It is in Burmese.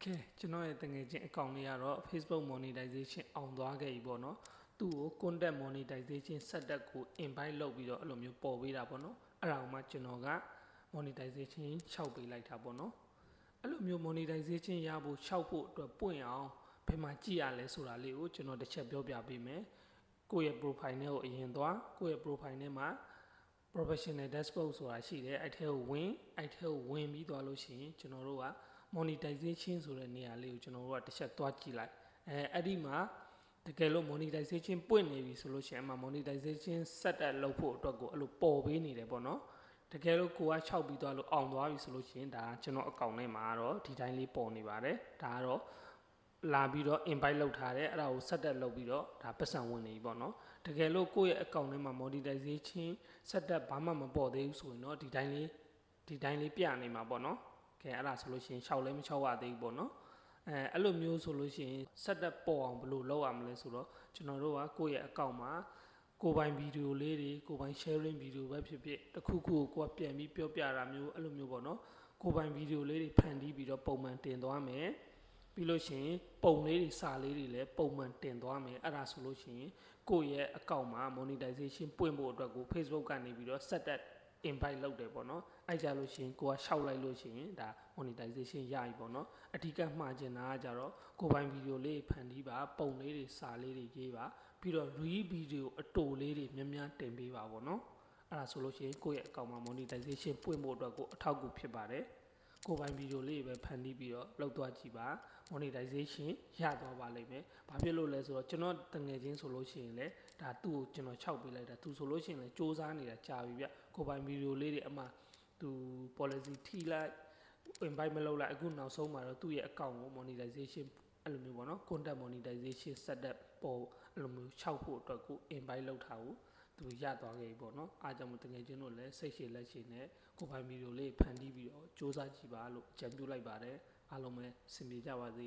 Okay ကျွန်တော်ရဲ့တငယ်ချင်းအကောင့်လေးကတော့ Facebook monetization အောင်သွားခဲ့ပြီပေါ့နော်သူ့ကို content monetization setup ကို invite လုပ်ပြီးတော့အဲ့လိုမျိုးပေါ်ပေးတာပေါ့နော်အဲ့ဒါမှကျွန်တော်က monetization လျှောက်ပေးလိုက်တာပေါ့နော်အဲ့လိုမျိုး monetization ရဖို့လျှောက်ဖို့အတွက်ပွင့်အောင်ဘယ်မှာကြည့်ရလဲဆိုတာလေးကိုကျွန်တော်တစ်ချက်ပြောပြပေးမယ်ကိုယ့်ရဲ့ profile နဲ့ကိုအရင်သွားကိုယ့်ရဲ့ profile နဲ့မှာ professional dashboard ဆိုတာရှိတယ်အဲ့ထဲကိုဝင်ပြီးသွားလို့ရှိရင်ကျွန်တော်တို့က monetization ဆိုတဲ့နေရာလေးကိုကျွန်တော်တို့ကတစ်ချက်သွားကြည့်လိုက်အဲ့ဒီမှာတကယ်လို့ monetization ပွင့်နေပြီဆိုလို့ရှိရင်အမှ monetization setup လုပ်ဖို့အတွက်ကိုအဲ့လိုပေါ်ပေးနေတယ်ပေါ့နော်တကယ်လို့ကိုက6ပြီးသွားလို့အောင်သွားပြီဆိုလို့ရှိရင်ဒါကျွန်တော်အကောင့်ထဲမှာတော့ဒီတိုင်းလေးပေါ်နေပါတယ်ဒါကတော့လာပြီးတော့ invite လုပ်ထားတယ်အဲ့ဒါကို setup လုပ်ပြီးတော့ဒါပတ်စံဝင်နေပြီပေါ့နော်တကယ်လို့ကိုယ့်ရဲ့ account ထဲမှာ monetization setup ဘာမှမပေါ်သေးဘူးဆိုရင်တော့ဒီတိုင်းလေးပြနေမှာပေါ့နော်ကဲအဲ့ဒါဆိုလို့ရှိရင်6လည်းမ6ရသေးဘူးပေါ့နော်အဲ့လိုမျိုးဆိုလို့ရှိရင် setup ပေါ်အောင်ဘယ်လိုလုပ်ရမလဲဆိုတော့ကျွန်တော်တို့ကကိုယ့်ရဲ့ account မှာကိုယ်ပိုင်ဗီဒီယိုလေးတွေကိုယ်ပိုင် sharing ဗီဒီယိုပဲဖြစ်ဖြစ်တစ်ခုခုကိုကိုယ်ပြန်ပြီးပြောပြတာမျိုးအဲ့လိုမျိုးပေါ့နော်ကိုယ်ပိုင်ဗီဒီယိုလေးတွေဖန်တီးပြီးတော့ပုံမှန်တင်သွားမယ်ပြီးလို့ရှိရင်ပုံလေးတွေစာလေးတွေလည်းပုံမှန်တင်သွားမယ်အဲ့ဒါဆိုလို့ရှိရင်ကိုယ့်ရဲ့ account မှာ monetization ပွင့်ဖို့အတွက်ကို Facebook ကနေပြီးတော့ setup invite လုပ်တယ်ပေါ့နော်အဲ့ကြလို့ရှိရင်ကိုကရှောက်လိုက်လို့ရှိရင်ဒါ monetization ရပြီပေါ့နော်အဓိကမှာချင်တာကကြတော့ကိုပိုင်ဗီဒီယိုလေးဖန်တီးပါပုံလေးတွေစာလေးတွေရေးပါပြီးတော့ reel ဗီဒီယိုအတူလေးတွေများများတင်ပေးပါပေါ့နော်အဲ့ဒါဆိုလို့ရှိရင်ကိုယ့်ရဲ့အကောင့်မှာ monetization ပွင့်ဖို့အတွက်ကိုအထောက်အကူဖြစ်ပါတယ်ကိုပိုင်ဗီဒီယိုလေးပဲဖန်တီးပြီးတော့လုပ်သွားကြည့်ပါ monetization ရသွားပါလိမ့်မယ်ဘာဖြစ်လို့လဲဆိုတော့ကျွန်တော်တငယ်ချင်းဆိုလို့ရှိရင်လေဒါသူ့ကိုကျွန်တော်6ပေးလိုက်တာသူဆိုလို့ရှိရင်လေစူးစမ်းနေတာကြာပြီဗျကိုပိုင်ဗီဒီယိုလေးတွေအမှသူ policy ထိလိုက် invite မလုပ်လိုက်အခုနောက်ဆုံးမှာတော့သူ့ရဲ့ account ကို monetization အဲ့လိုမျိုးပေါ့နော် content monetization setup ပေါ်အဲ့လိုမျိုး6ဖို့အတွက်ကို invite လုပ်ထားဖို့သူရသွားခဲ့ပြီပေါ့နော်အားကြောင့်တကယ်ချင်းတို့လည်းစိတ်ရှည်လက်ရှည်နဲ့ကိုပိုင်ဗီဒီယိုလေးဖန်တီးပြီးတော့စူးစမ်းကြည့်ပါလို့အကြံပြုလိုက်ပါတယ်အားလုံးပဲအဆင်ပြေကြပါစေ